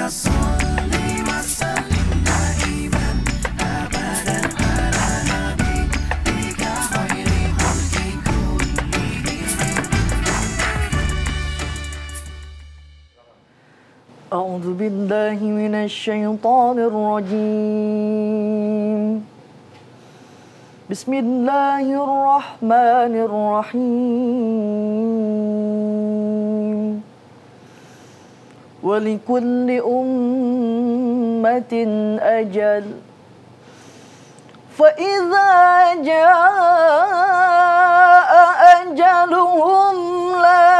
أعوذ بالله من الشيطان الرجيم بسم الله الرحمن الرحيم ولكل أمة أجل فإذا جاء أجلهم لا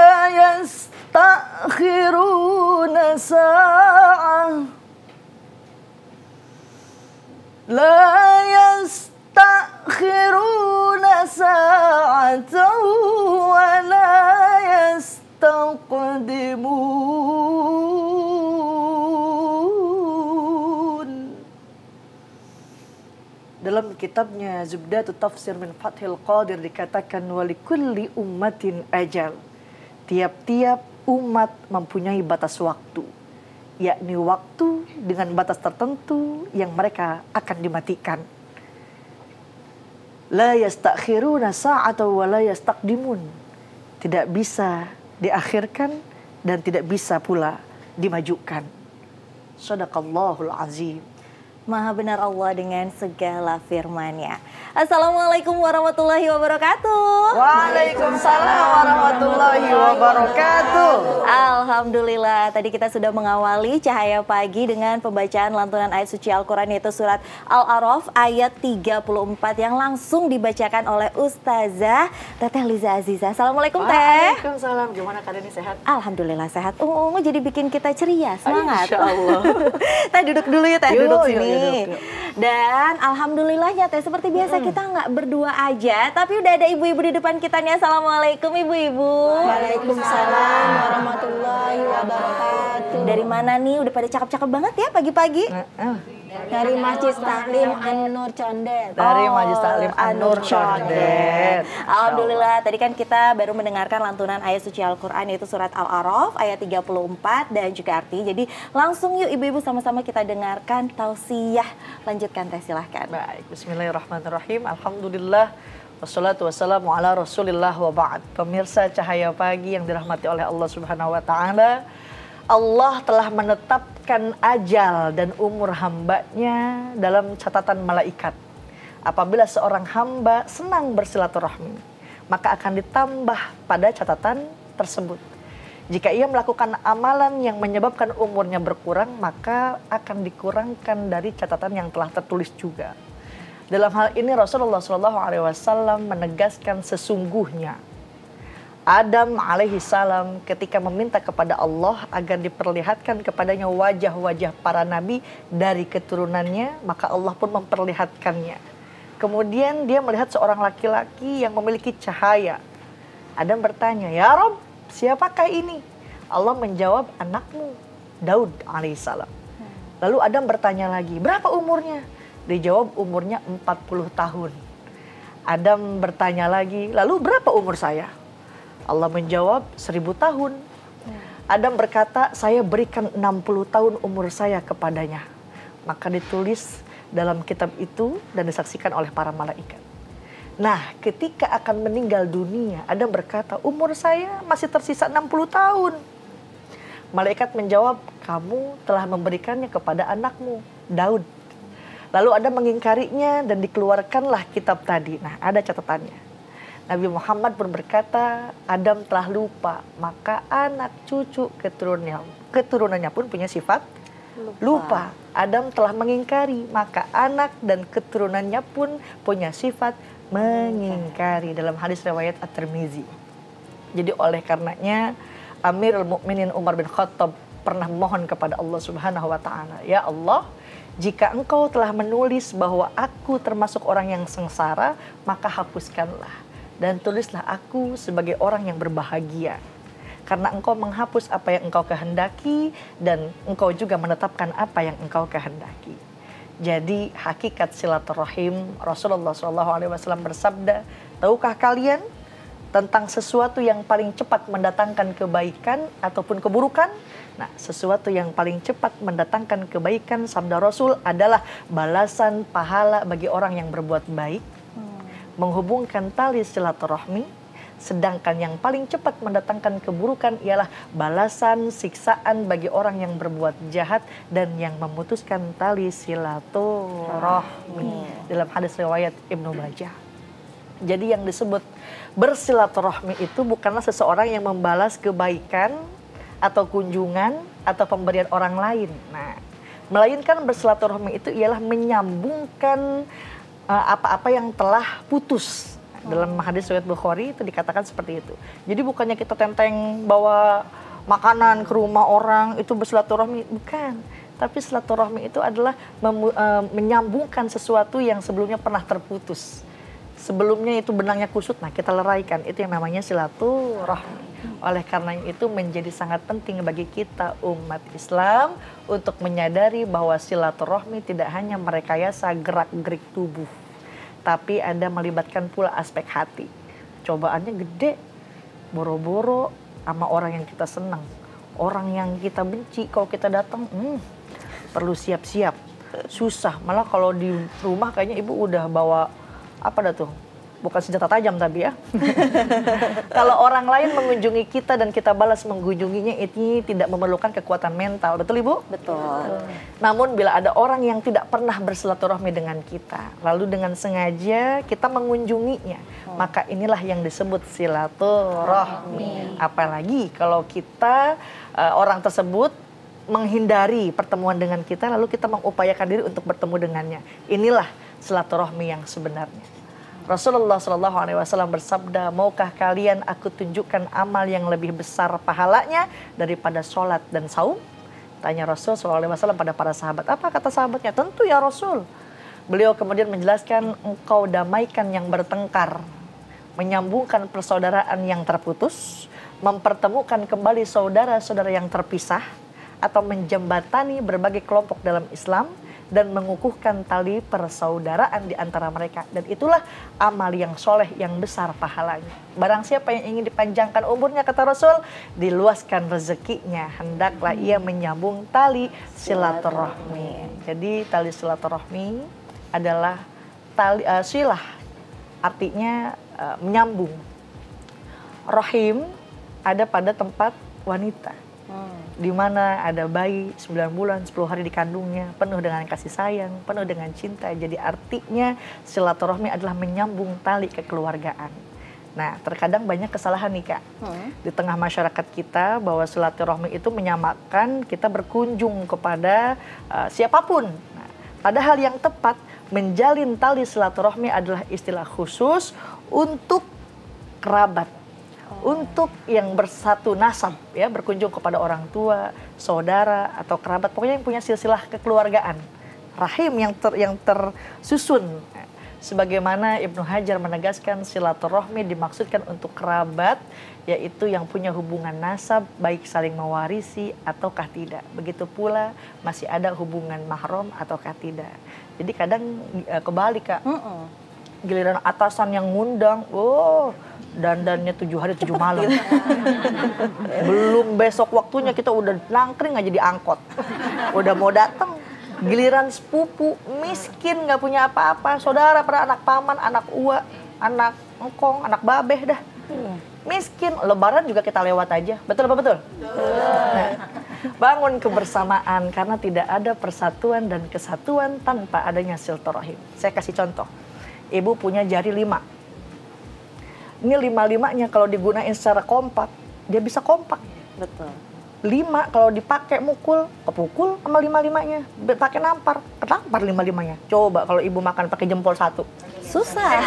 يستأخرون ساعة لا يستأخرون ساعة ولا يستقدمون. Dalam kitabnya Zubdatut Tafsir min Fathil Qadir dikatakan walikulli ummatin ajal. Tiap-tiap umat mempunyai batas waktu, yakni waktu dengan batas tertentu yang mereka akan dimatikan. La yastakhiruna sa'atan wa la yastaqdimun. Tidak bisa diakhirkan dan tidak bisa pula dimajukan. Shadaqallahul azim. Maha benar Allah dengan segala firman-Nya. Assalamualaikum warahmatullahi wabarakatuh. Waalaikumsalam warahmatullahi wabarakatuh. Alhamdulillah, tadi kita sudah mengawali Cahaya Pagi dengan pembacaan lantunan ayat suci Al-Quran, yaitu surat Al-A'raf ayat 34 yang langsung dibacakan oleh Ustazah Teteh Liza Aziza. Assalamualaikum Teh. Waalaikumsalam. Gimana keadaannya, sehat? Alhamdulillah sehat. Jadi bikin kita ceria, semangat. Insya Allah. Teh duduk dulu ya Teh, duduk sini. Yuk. Dan alhamdulillahnya Teh, seperti biasa kita nggak berdua aja, tapi udah ada ibu-ibu di depan kita nih. Assalamualaikum ibu-ibu. Waalaikumsalam warahmatullahi wabarakatuh. Dari mana nih? Udah pada cakep-cakep banget ya pagi-pagi. Dari Masjid Taklim An-Nur Condet. Dari Majelis Taklim An-Nur Condet. Alhamdulillah, tadi kan kita baru mendengarkan lantunan ayat suci Al-Quran, yaitu surat Al-A'raf ayat 34 dan juga arti. Jadi langsung yuk ibu-ibu sama-sama kita dengarkan tausiyah. Lanjutkan Teh, silahkan. Baik, bismillahirrahmanirrahim. Alhamdulillah wassalatu wassalamu ala rasulillah wa ba'd. Pemirsa Cahaya Pagi yang dirahmati oleh Allah Subhanahu wa taala, Allah telah menetapkan ajal dan umur hambanya dalam catatan malaikat. Apabila seorang hamba senang bersilaturahmi, maka akan ditambah pada catatan tersebut. Jika ia melakukan amalan yang menyebabkan umurnya berkurang, maka akan dikurangkan dari catatan yang telah tertulis juga. Dalam hal ini Rasulullah SAW menegaskan sesungguhnya Adam alaihi salam ketika meminta kepada Allah agar diperlihatkan kepadanya wajah-wajah para nabi dari keturunannya, maka Allah pun memperlihatkannya. Kemudian dia melihat seorang laki-laki yang memiliki cahaya. Adam bertanya, "Ya Rabb, siapakah ini?" Allah menjawab, "Anakmu, Daud alaihissalam." Lalu Adam bertanya lagi, "Berapa umurnya?" Dijawab, "Umurnya 40 tahun." Adam bertanya lagi, "Lalu berapa umur saya?" Allah menjawab, 1000 tahun. Adam berkata, "Saya berikan 60 tahun umur saya kepadanya." Maka ditulis dalam kitab itu dan disaksikan oleh para malaikat. Nah, ketika akan meninggal dunia, Adam berkata, "Umur saya masih tersisa 60 tahun. Malaikat menjawab, "Kamu telah memberikannya kepada anakmu, Daud." Lalu Adam mengingkarinya dan dikeluarkanlah kitab tadi. Nah, ada catatannya. Nabi Muhammad pun berkata, Adam telah lupa, maka anak cucu keturunannya pun punya sifat lupa. Adam telah mengingkari, maka anak dan keturunannya pun punya sifat mengingkari. Dalam hadis riwayat At-Tirmizi. Jadi oleh karenanya Amirul Mukminin Umar bin Khattab pernah mohon kepada Allah Subhanahu wa taala, "Ya Allah, jika Engkau telah menulis bahwa aku termasuk orang yang sengsara, maka hapuskanlah. Dan tulislah aku sebagai orang yang berbahagia. Karena Engkau menghapus apa yang Engkau kehendaki dan Engkau juga menetapkan apa yang Engkau kehendaki." Jadi hakikat silaturahim, Rasulullah SAW bersabda, "Tahukah kalian tentang sesuatu yang paling cepat mendatangkan kebaikan ataupun keburukan?" Nah, sesuatu yang paling cepat mendatangkan kebaikan, sabda Rasul, adalah balasan pahala bagi orang yang berbuat baik, menghubungkan tali silaturahmi. Sedangkan yang paling cepat mendatangkan keburukan ialah balasan siksaan bagi orang yang berbuat jahat dan yang memutuskan tali silaturahmi. Dalam hadis riwayat Ibnu Majah. Jadi yang disebut bersilaturahmi itu bukanlah seseorang yang membalas kebaikan atau kunjungan atau pemberian orang lain. Nah, melainkan bersilaturahmi itu ialah menyambungkan apa-apa yang telah putus. Dalam hadis riwayat Bukhari itu dikatakan seperti itu. Jadi bukannya kita tenteng bawa makanan ke rumah orang itu bersilaturahmi, bukan. Tapi silaturahmi itu adalah menyambungkan sesuatu yang sebelumnya pernah terputus. Sebelumnya itu benangnya kusut, nah kita leraikan. Itu yang namanya silaturahmi. Oleh karena itu menjadi sangat penting bagi kita umat Islam untuk menyadari bahwa silaturahmi tidak hanya merekayasa gerak-gerik tubuh, tapi ada melibatkan pula aspek hati. Cobaannya gede, boro-boro sama orang yang kita senang. Orang yang kita benci, kalau kita datang, perlu siap-siap. Susah, malah kalau di rumah kayaknya ibu udah bawa, apa dah tuh? Bukan senjata tajam tapi ya. Kalau orang lain mengunjungi kita dan kita balas mengunjunginya, ini tidak memerlukan kekuatan mental. Betul Ibu? Betul. Namun bila ada orang yang tidak pernah bersilaturahmi dengan kita, lalu dengan sengaja kita mengunjunginya, maka inilah yang disebut silaturahmi. Apalagi kalau kita orang tersebut menghindari pertemuan dengan kita, lalu kita mengupayakan diri untuk bertemu dengannya. Inilah silaturahmi yang sebenarnya. Rasulullah SAW bersabda, maukah kalian aku tunjukkan amal yang lebih besar pahalanya daripada sholat dan saum? Tanya Rasul SAW pada para sahabat. Apa kata sahabatnya? Tentu ya Rasul. Beliau kemudian menjelaskan, engkau damaikan yang bertengkar, menyambungkan persaudaraan yang terputus, mempertemukan kembali saudara-saudara yang terpisah, atau menjembatani berbagai kelompok dalam Islam, dan mengukuhkan tali persaudaraan di antara mereka. Dan itulah amal yang soleh yang besar pahalanya. Barang siapa yang ingin dipanjangkan umurnya, kata Rasul, diluaskan rezekinya, hendaklah ia menyambung tali silaturahmi. Jadi tali silaturahmi adalah tali silah, artinya menyambung. Rahim ada pada tempat wanita, di mana ada bayi 9 bulan 10 hari dikandungnya, penuh dengan kasih sayang, penuh dengan cinta. Jadi artinya silaturahmi adalah menyambung tali kekeluargaan. Nah, terkadang banyak kesalahan nih Kak di tengah masyarakat kita, bahwa silaturahmi itu menyamakan kita berkunjung kepada siapapun. Nah, padahal yang tepat menjalin tali silaturahmi adalah istilah khusus untuk kerabat. Untuk yang bersatu nasab, ya, berkunjung kepada orang tua, saudara atau kerabat, pokoknya yang punya silsilah kekeluargaan, rahim yang tersusun. Sebagaimana Ibnu Hajar menegaskan, silaturahmi dimaksudkan untuk kerabat, yaitu yang punya hubungan nasab, baik saling mewarisi ataukah tidak. Begitu pula masih ada hubungan mahram ataukah tidak. Jadi kadang kebalik Kak, giliran atasan yang ngundang, dandannya 7 hari 7 malam. Belum besok waktunya kita udah nangkring aja di angkot. Udah mau datang, giliran sepupu miskin nggak punya apa-apa, saudara pada anak paman, anak uwa, anak engkong, anak babeh dah. Miskin, lebaran juga kita lewat aja. Betul apa betul? Nah, bangun kebersamaan karena tidak ada persatuan dan kesatuan tanpa adanya silaturahim. Saya kasih contoh. Ibu punya jari 5. Ini 5-5-nya kalau digunain secara kompak, dia bisa kompak. Betul. 5 kalau dipakai mukul, kepukul sama 5-5-nya. Pakai nampar, kenampar 5-5-nya. Coba kalau ibu makan pakai jempol 1. Susah.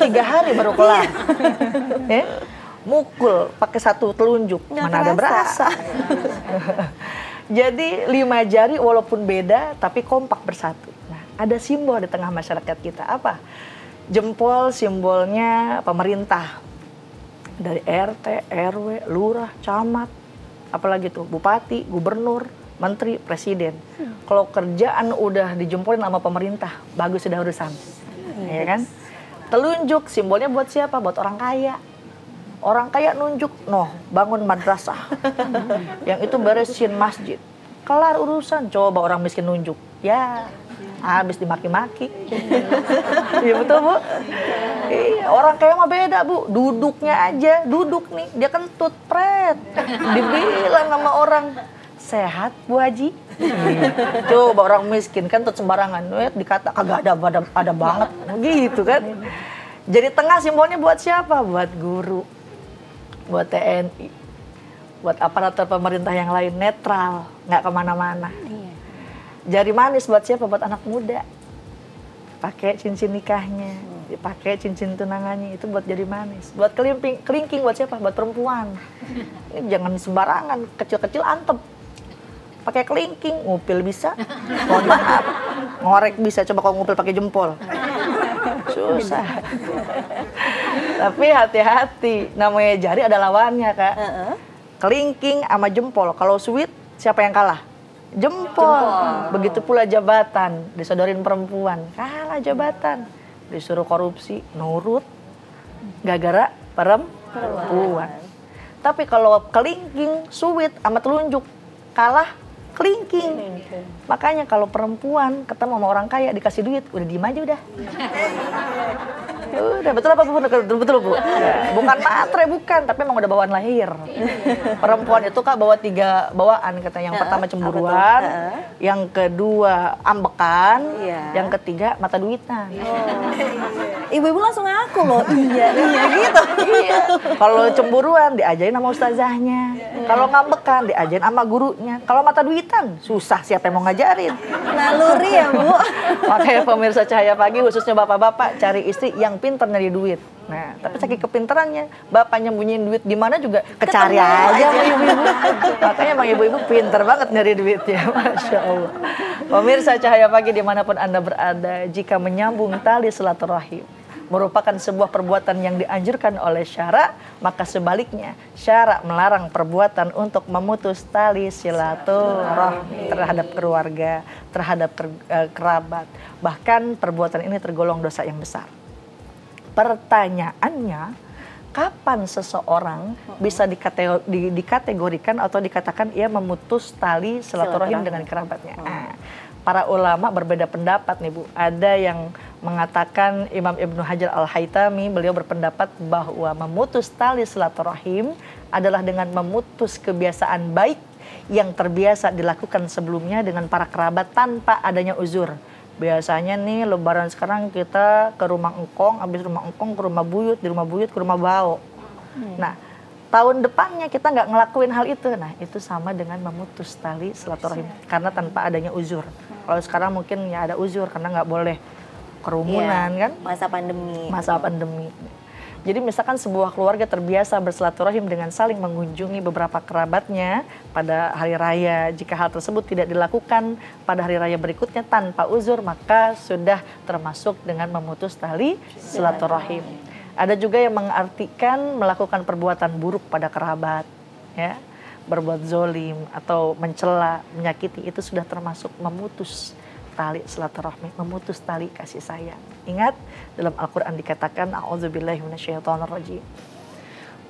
3 hari baru kelar. Mukul pakai 1 telunjuk, mana ada berasa. Jadi 5 jari walaupun beda tapi kompak bersatu. Nah, ada simbol di tengah masyarakat kita. Apa? Jempol simbolnya pemerintah, dari RT, RW, lurah, camat, apalagi tuh bupati, gubernur, menteri, presiden. Kalau kerjaan udah dijempolin sama pemerintah, bagus sudah urusan, ya kan? Telunjuk simbolnya buat siapa? Buat orang kaya. Orang kaya nunjuk, noh bangun madrasah. Yang itu beresin masjid. Kelar urusan, coba orang miskin nunjuk. Ya, habis dimaki-maki. Iya betul Bu. Iya, orang kaya mah beda Bu. Duduknya aja, duduk nih, dia kentut pret. Dibilang sama orang, sehat Bu Haji. Coba orang miskin kentut sembarangan, dikata kagak ada banget, gitu kan. Jadi tengah simbolnya buat siapa? Buat guru, buat TNI, buat aparatur pemerintah yang lain, netral, nggak kemana-mana. Jari manis buat siapa? Buat anak muda. Pakai cincin nikahnya, dipakai cincin tunangannya, itu buat jari manis. Buat kelingking buat siapa? Buat perempuan. Ini jangan sembarangan, kecil-kecil antep. Pakai kelingking, ngupil bisa. Mohon maaf, ngorek bisa. Coba kalau ngupil pakai jempol. Susah. Tapi hati-hati, namanya jari ada lawannya Kak. Kelingking sama jempol, kalau sweet siapa yang kalah? Jempol. Begitu pula jabatan, disodorin perempuan, kalah jabatan. Disuruh korupsi, nurut, gara-gara perempuan. Tapi kalau kelingking, sweet sama telunjuk, kalah kelingking. Makanya kalau perempuan ketemu sama orang kaya dikasih duit, udah diem aja udah. Udah, betul apa Bu? Betul Bu. Bukan matre, bukan, tapi emang udah bawaan lahir. Perempuan itu Kak bawa 3 bawaan katanya. Yang pertama cemburuan, yang kedua ambekan, yang ketiga mata duitan. Ibu-ibu langsung ngaku loh, iya gitu. Iya. Kalau cemburuan diajarin sama ustazahnya. Kalau ngambekan diajarin sama gurunya. Kalau mata duitan susah, siapa yang mau ngajarin? Naluri ya Bu. Makanya pemirsa Cahaya Pagi khususnya bapak-bapak cari istri yang pintar nyari duit. Nah, tapi saking kepintarannya, bapak nyembunyiin duit di mana juga kecari aja sama ibu-ibu. Makanya emang ibu-ibu pintar banget nyari duitnya, Masya Allah. Pemirsa Cahaya Pagi dimanapun Anda berada, jika menyambung tali silaturahim merupakan sebuah perbuatan yang dianjurkan oleh syara, maka sebaliknya syara melarang perbuatan untuk memutus tali silaturahmi terhadap keluarga, terhadap kerabat. Bahkan perbuatan ini tergolong dosa yang besar. Pertanyaannya, kapan seseorang bisa dikategorikan atau dikatakan ia memutus tali silaturahim dengan kerabatnya? Para ulama berbeda pendapat nih Bu. Ada yang mengatakan, Imam Ibnu Hajar Al-Haytami, beliau berpendapat bahwa memutus tali silaturahim adalah dengan memutus kebiasaan baik yang terbiasa dilakukan sebelumnya dengan para kerabat tanpa adanya uzur. Biasanya nih lebaran sekarang kita ke rumah engkong, habis rumah engkong ke rumah buyut, di rumah buyut ke rumah bau. Nah, tahun depannya kita nggak ngelakuin hal itu. Nah, itu sama dengan memutus tali silaturahim karena tanpa adanya uzur. Kalau sekarang mungkin ya ada uzur karena nggak boleh kerumunan kan? Masa pandemi. Masa pandemi. Jadi misalkan sebuah keluarga terbiasa bersilaturahim dengan saling mengunjungi beberapa kerabatnya pada hari raya. Jika hal tersebut tidak dilakukan pada hari raya berikutnya tanpa uzur, maka sudah termasuk dengan memutus tali silaturahim. Ada juga yang mengartikan melakukan perbuatan buruk pada kerabat, ya, berbuat zolim atau mencela, menyakiti, itu sudah termasuk memutus tali silaturahmi, memutus tali kasih sayang. Ingat, dalam Al-Quran dikatakan, A'udzubillahi minasyaitonirrajim.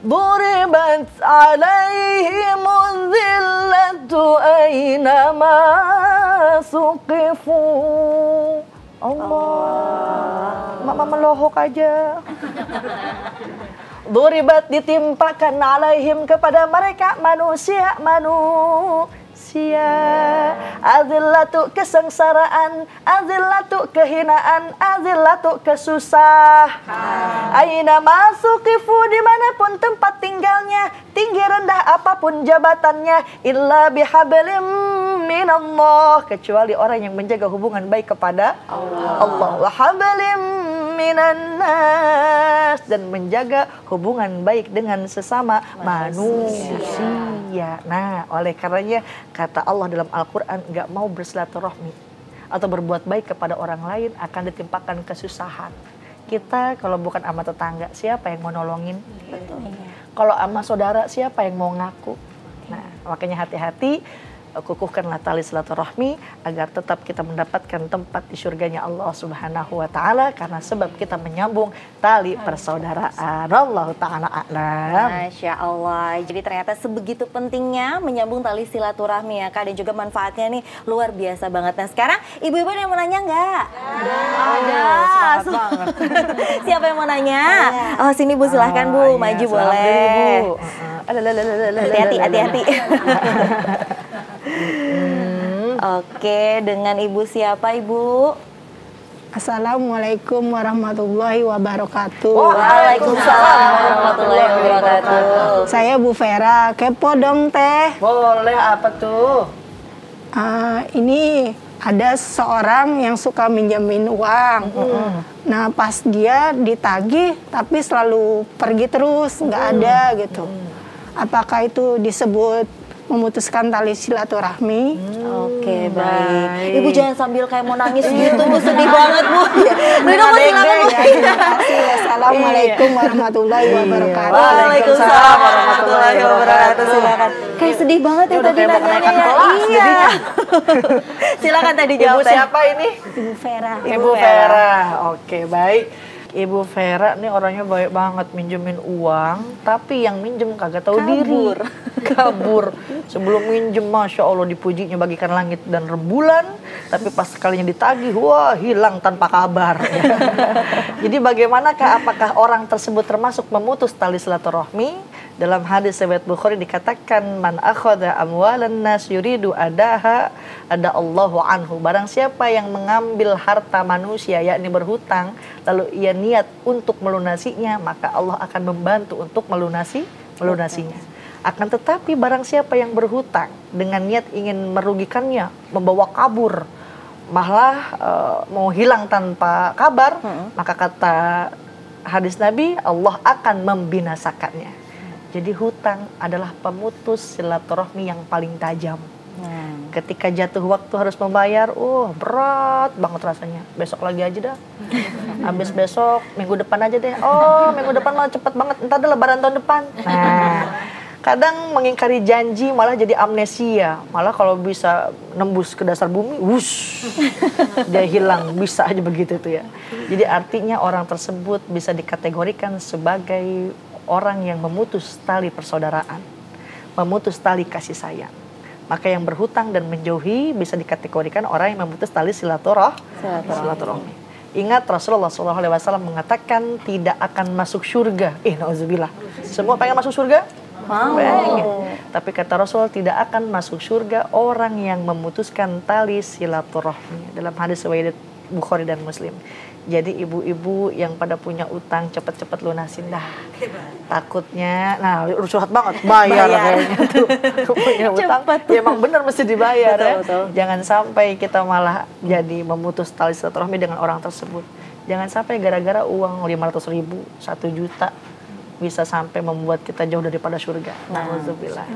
Duribat alaihimuz zillatu aynama suqifu. Allah, mama melohok aja. Duribat ditimpakan alaihim kepada mereka manusia. Azillatu kesengsaraan, azillatu kehinaan, azillatu kesusah. Aina masukifu dimanapun tempat tinggalnya, tinggi rendah apapun jabatannya, illa bihablim minallah, kecuali orang yang menjaga hubungan baik kepada Allah. Wa hablim minannas, dan menjaga hubungan baik dengan sesama manusia. Nah, oleh karenanya kata Allah dalam Al-Quran, nggak mau bersilaturahmi atau berbuat baik kepada orang lain akan ditimpakan kesusahan. Kita kalau bukan sama tetangga, siapa yang mau nolongin? Betul. Kalau sama saudara, siapa yang mau ngaku? Nah, makanya hati-hati kukuhkanlah tali silaturahmi agar tetap kita mendapatkan tempat di surganya Allah Subhanahu wa taala karena sebab kita menyambung tali persaudaraan. Allah taala a'lam. Masya Allah. Jadi ternyata sebegitu pentingnya menyambung tali silaturahmi ya Kak, dan juga manfaatnya nih luar biasa banget. Nah sekarang ibu-ibu ada yang mau nanya nggak? Ada. Semangat banget. Siapa yang mau nanya? Oh sini Bu, silahkan Bu, maju boleh. Hati-hati. Oke, dengan Ibu siapa Ibu? Assalamualaikum warahmatullahi wabarakatuh. Waalaikumsalam warahmatullahi wabarakatuh. Saya Bu Vera, kepo dong Teh. Boleh, apa tuh? Ini ada seorang yang suka minjemin uang. Nah pas dia ditagih tapi selalu pergi terus, nggak ada gitu. Apakah itu disebut memutuskan tali silaturahmi? Oke, baik. Ibu jangan sambil kayak mau nangis gitu, Bu, sedih banget Bu. Udah Bu, silakan Bu. Assalamualaikum warahmatullahi wabarakatuh. Waalaikumsalam warahmatullahi wabarakatuh. Silakan. Kayak sedih banget ya tadi nanyanya ya. Iya. Silakan tadi Ibu jawab. siapa ini? Ibu Vera. Ibu Vera. Oke, baik. Ibu Vera nih orangnya baik banget, minjemin uang, tapi yang minjem kagak tahu diri. Kabur. Sebelum minjem, Masya Allah dipujinya bagikan langit dan rembulan, tapi pas sekalinya ditagih, wah hilang tanpa kabar. Jadi bagaimanakah, apakah orang tersebut termasuk memutus tali silaturahmi? Dalam hadis riwayat Bukhari dikatakan, man akhadha amwalan nas yuridu adaha ada Allahu anhu. Barang siapa yang mengambil harta manusia yakni berhutang lalu ia niat untuk melunasinya, maka Allah akan membantu untuk melunasinya. Akan tetapi barang siapa yang berhutang dengan niat ingin merugikannya, membawa kabur, malah mau hilang tanpa kabar, maka kata hadis Nabi, Allah akan membinasakannya. Jadi hutang adalah pemutus silaturahmi yang paling tajam. Ketika jatuh waktu harus membayar, berat banget rasanya. Besok lagi aja dah. Habis besok, minggu depan aja deh. Minggu depan malah cepet banget. Entar ada lebaran tahun depan. Nah, kadang mengingkari janji malah jadi amnesia. Malah kalau bisa nembus ke dasar bumi, wush, dia hilang. Bisa aja begitu tuh ya. Jadi artinya orang tersebut bisa dikategorikan sebagai orang yang memutus tali persaudaraan, memutus tali kasih sayang. Maka yang berhutang dan menjauhi bisa dikategorikan orang yang memutus tali silaturahmi. Ingat Rasulullah SAW mengatakan tidak akan masuk surga. Nauzubillah. Semua pengen masuk surga? Pengen. Tapi kata Rasul tidak akan masuk surga orang yang memutuskan tali silaturahmi. Dalam hadis riwayat Bukhari dan Muslim. Jadi ibu-ibu yang pada punya utang cepet-cepet lunasin dah. Takutnya, curhat banget, bayar kayaknya tuh. Punya utang, ya emang bener mesti dibayar. Betul. Jangan sampai kita malah jadi memutus tali silaturahmi dengan orang tersebut. Jangan sampai gara-gara uang 500.000, 1 juta bisa sampai membuat kita jauh daripada surga. Nauzubillah.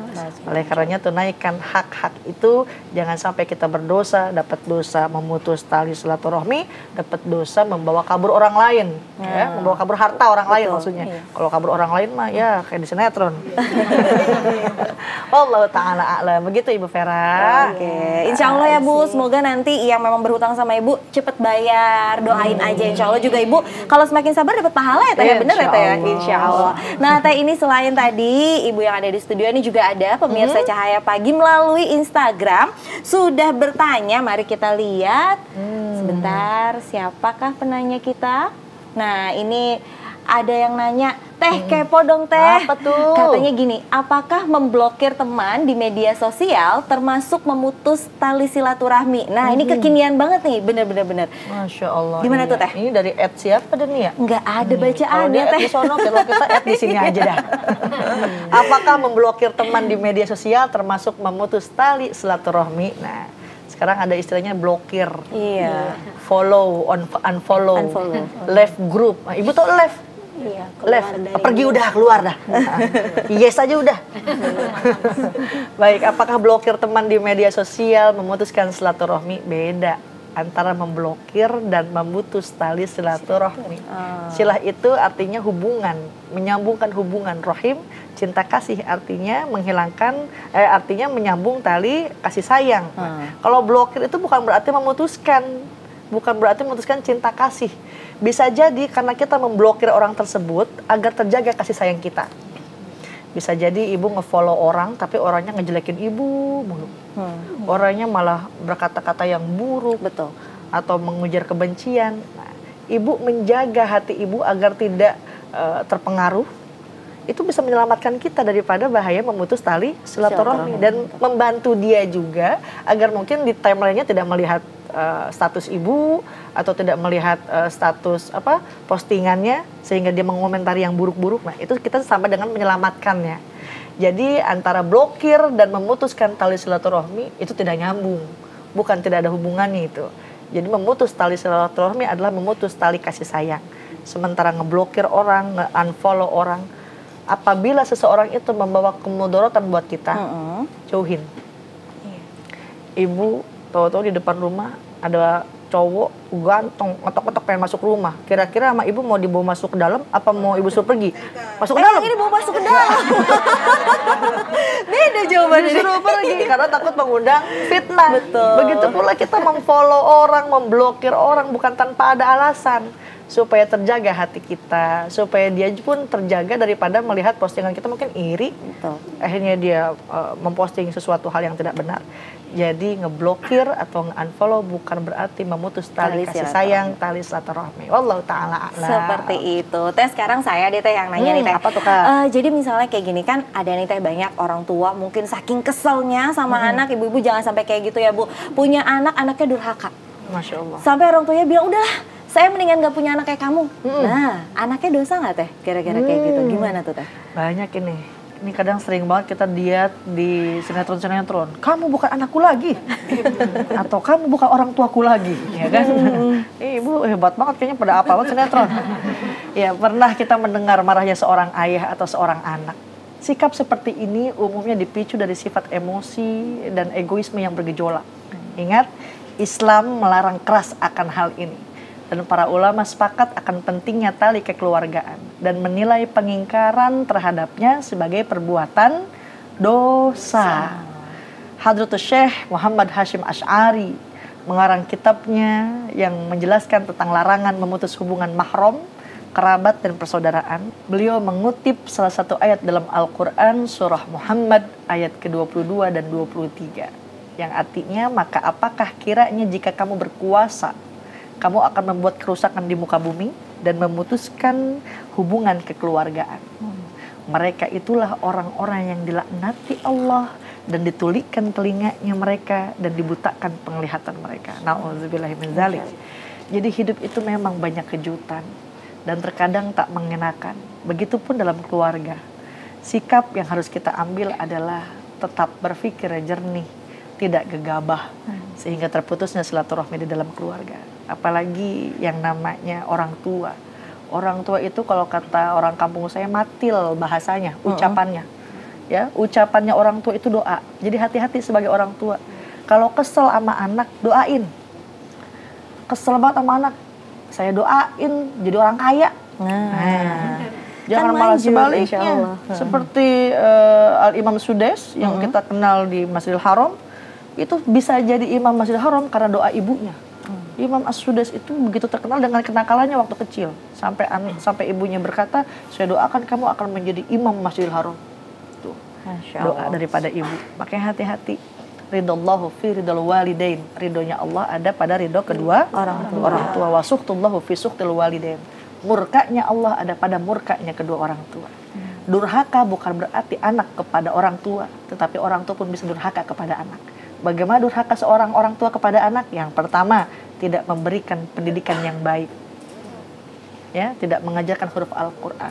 Oleh karenanya tunaikan hak-hak itu, jangan sampai kita berdosa, dapat dosa memutus tali silaturahmi, dapat dosa membawa kabur orang lain, ya, membawa kabur harta orang lain maksudnya. Kalau kabur orang lain mah ya kayak di sinetron. Allah taala a'lam. Begitu Ibu Vera. Oke. Insya Allah ya Bu, semoga nanti yang memang berhutang sama Ibu cepet bayar, doain aja. Insya Allah juga Ibu, kalau semakin sabar dapat pahala ya Teh, bener ya Teh ya? Insya Allah. Nah Teh, ini selain tadi Ibu yang ada di studio ini juga ada pemirsa Cahaya Pagi melalui Instagram sudah bertanya. Mari kita lihat. Sebentar, siapakah penanya kita? Nah ini ada yang nanya, Teh kepo dong Teh. Apa tuh? Katanya gini, apakah memblokir teman di media sosial termasuk memutus tali silaturahmi? Nah ini kekinian banget nih, bener-bener. Masya Allah. Gimana tuh Teh? Ini dari siapa dan nih ya? Nggak ada bacaannya Teh. Teh. Di sono, kalau kita di sini aja dah. Apakah memblokir teman di media sosial termasuk memutus tali silaturahmi? Nah, sekarang ada istilahnya blokir. Iya. Follow, unfollow. Left group. Ibu tau left? Iya, Left, pergi udah, keluar dah. Yes aja udah. Baik, apakah blokir teman di media sosial memutuskan silaturahmi? Beda. antara memblokir dan memutus tali silaturahmi. Silah itu artinya hubungan, menyambungkan hubungan. Rahim, cinta kasih, artinya menghilangkan, artinya menyambung tali kasih sayang. Kalau blokir itu bukan berarti memutuskan, bukan berarti memutuskan cinta kasih. Bisa jadi karena kita memblokir orang tersebut agar terjaga kasih sayang kita. Bisa jadi ibu ngefollow orang tapi orangnya ngejelekin ibu mulu. Orangnya malah berkata-kata yang buruk. Betul. Atau mengujar kebencian. Nah, ibu menjaga hati ibu agar tidak terpengaruh. Itu bisa menyelamatkan kita daripada bahaya memutus tali silaturahmi. Dan membantu dia juga agar mungkin di timelinenya tidak melihat status ibu atau tidak melihat status postingannya sehingga dia mengomentari yang buruk-buruk. Nah, itu kita sama dengan menyelamatkannya. Jadi antara blokir dan memutuskan tali silaturahmi itu tidak nyambung, bukan tidak ada hubungannya itu. Jadi memutus tali silaturahmi adalah memutus tali kasih sayang. Sementara ngeblokir orang, nge-unfollow orang, apabila seseorang itu membawa kemudaratan buat kita, jauhin. Ibu tahu-tahu di depan rumah ada cowok ganteng ngetok-ngetok pengen masuk rumah. Kira-kira sama ibu mau dibawa masuk ke dalam apa mau ibu suruh pergi? Masuk ke dalam. Ini mau masuk ke dalam. Beda jawabannya. Disuruh pergi karena takut mengundang fitnah. Betul. Begitu pula kita memfollow orang, memblokir orang bukan tanpa ada alasan. Supaya terjaga hati kita, supaya dia pun terjaga daripada melihat postingan kita mungkin iri. Betul. Akhirnya dia memposting sesuatu hal yang tidak benar. Jadi ngeblokir atau nge-unfollow bukan berarti memutus tali kasih sayang, tali silaturahmi. Wallahu ta'ala a'lam. Seperti itu. Teh sekarang saya deh Teh yang nanya nih Teh. Apa tuh Kak? Jadi misalnya kayak gini kan ada nih Teh banyak orang tua mungkin saking keselnya sama anak, ibu-ibu jangan sampai kayak gitu ya Bu. Punya anak, anaknya durhaka. Masya Allah. Sampai orang tuanya bilang udahlah saya mendingan gak punya anak kayak kamu. Nah, anaknya dosa gak Teh? Kira-kira kayak gitu. Gimana tuh Teh? Banyak ini. Ini kadang sering banget kita lihat di sinetron-sinetron. Kamu bukan anakku lagi. Atau kamu bukan orang tuaku lagi. Ya kan? Ibu hebat banget kayaknya pada apa sinetron. Ya, pernah kita mendengar marahnya seorang ayah atau seorang anak. Sikap seperti ini umumnya dipicu dari sifat emosi dan egoisme yang bergejolak. Ingat, Islam melarang keras akan hal ini. Dan para ulama sepakat akan pentingnya tali kekeluargaan dan menilai pengingkaran terhadapnya sebagai perbuatan dosa. Hadratus Syekh Muhammad Hashim Asy'ari mengarang kitabnya yang menjelaskan tentang larangan memutus hubungan mahram, kerabat dan persaudaraan. Beliau mengutip salah satu ayat dalam Al-Quran surah Muhammad ayat ke-22 dan 23 yang artinya, maka apakah kiranya jika kamu berkuasa kamu akan membuat kerusakan di muka bumi dan memutuskan hubungan kekeluargaan. Mereka itulah orang-orang yang dilaknati Allah dan ditulikkan telinganya mereka dan dibutakan penglihatan mereka. Na'udzubillahi min dzalik. Jadi hidup itu memang banyak kejutan dan terkadang tak mengenakan. Begitupun dalam keluarga. Sikap yang harus kita ambil adalah tetap berpikir jernih, tidak gegabah, sehingga terputusnya silaturahmi di dalam keluarga. Apalagi yang namanya orang tua. Orang tua itu kalau kata orang kampung saya matil bahasanya, ucapannya. Ya, ucapannya orang tua itu doa. Jadi hati-hati sebagai orang tua. Kalau kesel sama anak, doain. Kesel banget sama anak, saya doain jadi orang kaya. Jangan kan malah maju, sebaliknya. Seperti Al-Imam Sudes yang kita kenal di Masjidil Haram, itu bisa jadi imam Masjidil Haram karena doa ibunya. Imam As-Sudes itu begitu terkenal dengan kenakalannya waktu kecil. Sampai ibunya berkata, saya doakan kamu akan menjadi imam Masjidil Haram. Tuh, doa daripada ibu. Makanya hati-hati. Ridallahu fi ridal walidain. Ridhonya Allah ada pada ridho kedua orang tua. Wa suhtullahu fi suhtil walidain. Murkanya Allah ada pada murkanya kedua orang tua. Durhaka bukan berarti anak kepada orang tua, tetapi orang tua pun bisa durhaka kepada anak. Bagaimana durhaka seorang orang tua kepada anak? Yang pertama, tidak memberikan pendidikan yang baik. Ya, tidak mengajarkan huruf Al-Qur'an.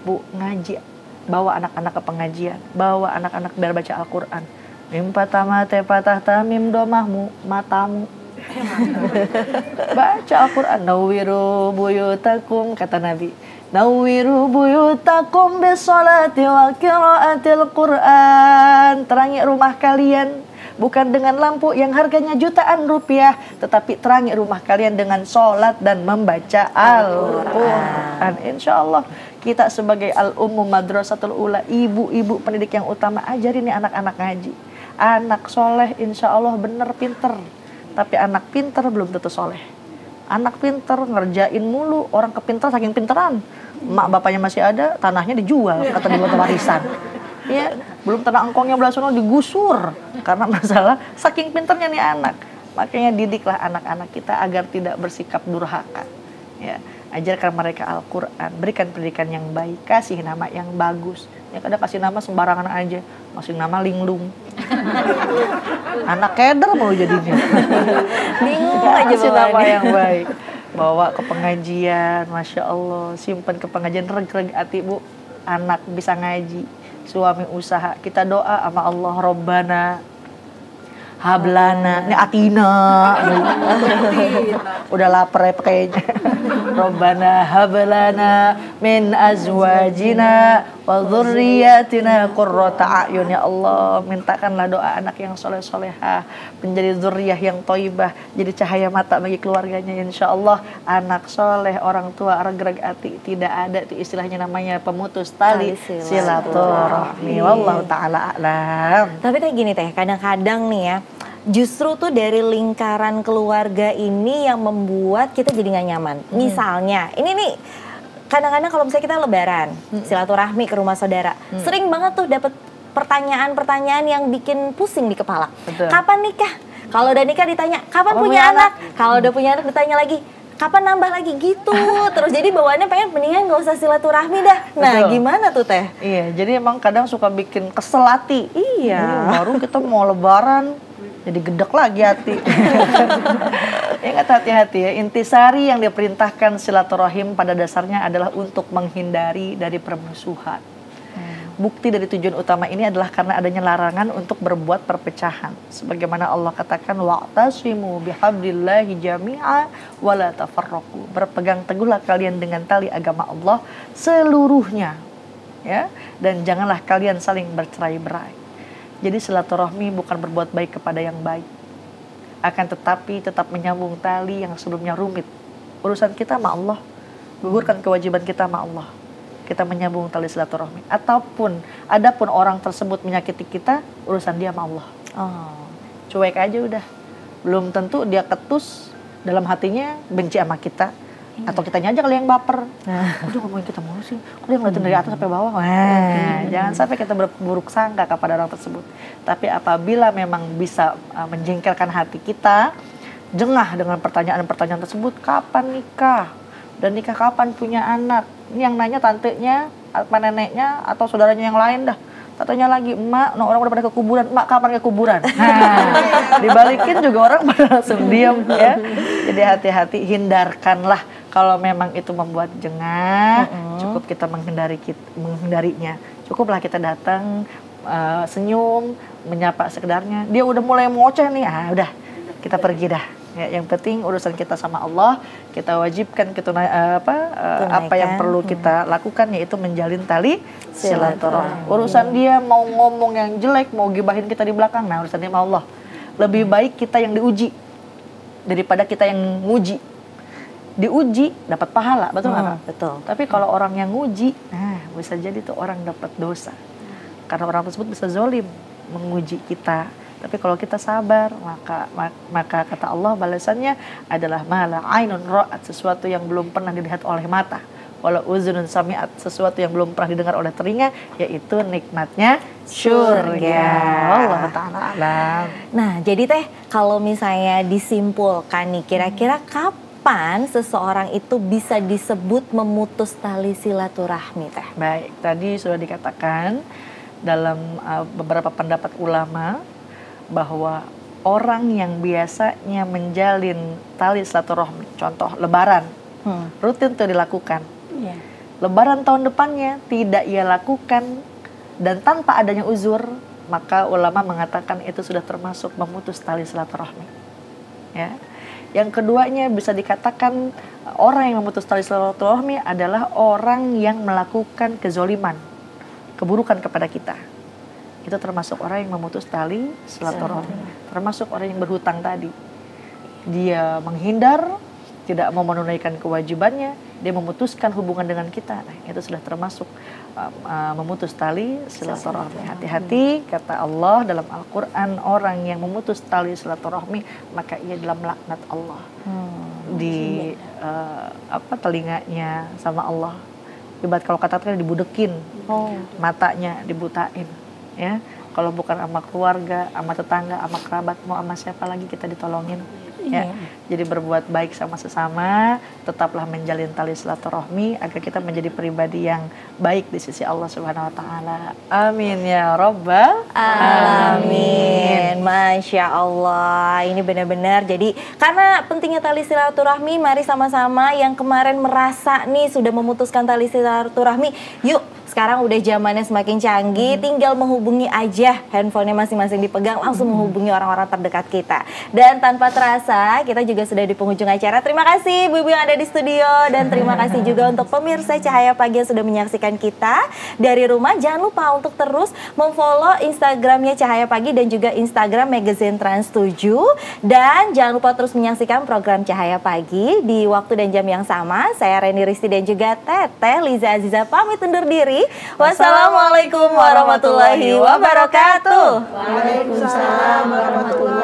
Bu, ngaji, bawa anak-anak ke pengajian, bawa anak-anak biar baca Al-Qur'an. Mim patama te patah tamim domahmu matamu. Baca Al-Qur'an. Nawiru buyutakum, kata Nabi. Nawiru buyutakum bisolati wa qiraatil Qur'an. Terangi rumah kalian, bukan dengan lampu yang harganya jutaan rupiah, tetapi terangi rumah kalian dengan sholat dan membaca Al-Quran. Insya Allah kita sebagai al-ummu madrasatul ula, ibu-ibu pendidik yang utama, ajarin nih anak-anak ngaji. Anak soleh insya Allah bener pinter, tapi anak pinter belum tentu soleh. Anak pinter ngerjain mulu, orang kepinter saking pinteran, mak bapaknya masih ada, tanahnya dijual kata di warisan. Ya, belum tanah engkongnya belah sono digusur karena masalah saking pinternya nih anak. Makanya didiklah anak-anak kita agar tidak bersikap durhaka. Ya, ajarkan mereka Al-Quran, berikan pendidikan yang baik, kasih nama yang bagus. Ya, kadang kasih nama sembarangan aja, kasih nama linglung. Anak keder mau jadinya. Bingung aja kasih nama yang baik. Bawa ke pengajian, Masya Allah, simpan ke pengajian, reg-reg hati bu, anak bisa ngaji. Suami usaha, kita doa sama Allah, Robbana hablana, ini Atina. Udah lapar ya kayaknya. Robbana hablana min azwajina wa dzurriyyatina qurrata a'yun. Ya Allah, mintakanlah doa anak yang soleh-solehah, menjadi zuriyah yang thayyibah, jadi cahaya mata bagi keluarganya. Insya Allah anak soleh, orang tua reg-reg hati, tidak ada itu istilahnya namanya pemutus tali silaturahmi. Wallahu taala a'lam. Tapi kayak gini teh, kadang-kadang nih ya, justru tuh dari lingkaran keluarga ini yang membuat kita jadi nggak nyaman. Misalnya, ini nih kadang-kadang kalau misalnya kita lebaran, silaturahmi ke rumah saudara, sering banget tuh dapat pertanyaan-pertanyaan yang bikin pusing di kepala. Betul. Kapan nikah? Kalau udah nikah ditanya, kapan punya anak? Kalau udah punya anak ditanya lagi, kapan nambah lagi gitu. Terus jadi bawaannya pengen mendingan gak usah silaturahmi dah. Nah, Betul. gimana tuh teh? Iya, jadi emang kadang suka bikin kesel hati. Iya. Baru kita mau lebaran, jadi gedek lagi hati. Ingat hati-hati ya, intisari yang diperintahkan silaturahim pada dasarnya adalah untuk menghindari dari permusuhan. Bukti dari tujuan utama ini adalah karena adanya larangan untuk berbuat perpecahan. Sebagaimana Allah katakan, wa'tasimu bihablillahi jami'a wa la tafarraqu. Berpegang teguhlah kalian dengan tali agama Allah seluruhnya. Ya, dan janganlah kalian saling bercerai-berai. Jadi silaturahmi bukan berbuat baik kepada yang baik, akan tetapi tetap menyambung tali yang sebelumnya rumit. Urusan kita sama Allah, gugurkan kewajiban kita sama Allah. Kita menyambung tali silaturahmi. Adapun orang tersebut menyakiti kita, urusan dia sama Allah. Cuek aja udah. Belum tentu dia ketus dalam hatinya benci sama kita. Atau kitanya aja kali yang baper. Aduh, ngomongin kita mulu sih. Kok dia ngeliatin dari atas sampai bawah. Jangan sampai kita berburuk sangka kepada orang tersebut. Tapi apabila memang bisa menjengkelkan hati kita, jengah dengan pertanyaan-pertanyaan tersebut, kapan nikah? Dan nikah kapan, punya anak? Ini yang nanya tantenya, apa neneknya, atau saudaranya yang lain dah. Katanya lagi, emak, orang udah pada ke kuburan, emak kapan ke kuburan? Nah, dibalikin juga orang pada langsung diam ya. Jadi hati-hati, hindarkanlah kalau memang itu membuat jengah. Cukup kita menghindarinya. Cukuplah kita datang, senyum, menyapa sekedarnya. Dia udah mulai ngoceh nih, udah kita pergi dah. Ya, yang penting urusan kita sama Allah, kita wajibkan kita apa yang perlu kita lakukan, yaitu menjalin tali silaturahmi. Urusan dia mau ngomong yang jelek, mau gibahin kita di belakang, nah urusan dia sama Allah. Lebih baik kita yang diuji daripada kita yang nguji. Diuji dapat pahala, betul nggak? Betul. Tapi kalau orang yang nguji, nah bisa jadi tuh orang dapat dosa. Karena orang tersebut bisa zolim menguji kita. Tapi kalau kita sabar, maka kata Allah balasannya adalah mala ainun ra'at, sesuatu yang belum pernah dilihat oleh mata, wala uzunun sami'at, sesuatu yang belum pernah didengar oleh telinga, yaitu nikmatnya surga. Allah ta'ala alam. Nah, jadi teh kalau misalnya disimpulkan nih, kira-kira kapan seseorang itu bisa disebut memutus tali silaturahmi teh? Baik, tadi sudah dikatakan dalam beberapa pendapat ulama bahwa orang yang biasanya menjalin tali silaturahmi, contoh lebaran, rutin tuh dilakukan. Lebaran tahun depannya tidak ia lakukan dan tanpa adanya uzur, maka ulama mengatakan itu sudah termasuk memutus tali silaturahmi. Ya. Yang keduanya bisa dikatakan orang yang memutus tali silaturahmi adalah orang yang melakukan kezoliman, keburukan kepada kita. itu termasuk orang yang memutus tali silaturahmi. Termasuk orang yang berhutang tadi. Dia menghindar, tidak mau menunaikan kewajibannya, dia memutuskan hubungan dengan kita. Nah, itu sudah termasuk memutus tali silaturahmi. Hati-hati, kata Allah dalam Al-Quran, orang yang memutus tali silaturahmi maka ia dalam laknat Allah. Di telinganya sama Allah. Ibarat kalau kata-kata dibudekin, matanya dibutain, ya. Kalau bukan sama keluarga, sama tetangga, sama kerabat, mau sama siapa lagi kita ditolongin. Ya, jadi berbuat baik sama sesama, tetaplah menjalin tali silaturahmi agar kita menjadi pribadi yang baik di sisi Allah Subhanahu wa taala. Amin ya rabbal alamin. Masya Allah, ini benar-benar jadi karena pentingnya tali silaturahmi, mari sama-sama yang kemarin merasa nih sudah memutuskan tali silaturahmi, yuk sekarang udah zamannya semakin canggih, tinggal menghubungi aja, handphonenya masing-masing dipegang, langsung menghubungi orang-orang terdekat kita. Dan tanpa terasa, kita juga sudah di penghujung acara. Terima kasih ibu-ibu yang ada di studio, dan terima kasih juga untuk pemirsa Cahaya Pagi yang sudah menyaksikan kita dari rumah. Jangan lupa untuk terus memfollow Instagramnya Cahaya Pagi dan juga Instagram Magazine Trans 7. Dan jangan lupa terus menyaksikan program Cahaya Pagi di waktu dan jam yang sama. Saya Reni Risti dan juga Teteh Liza Aziza pamit undur diri. Wassalamualaikum warahmatullahi wabarakatuh. Waalaikumsalam warahmatullahi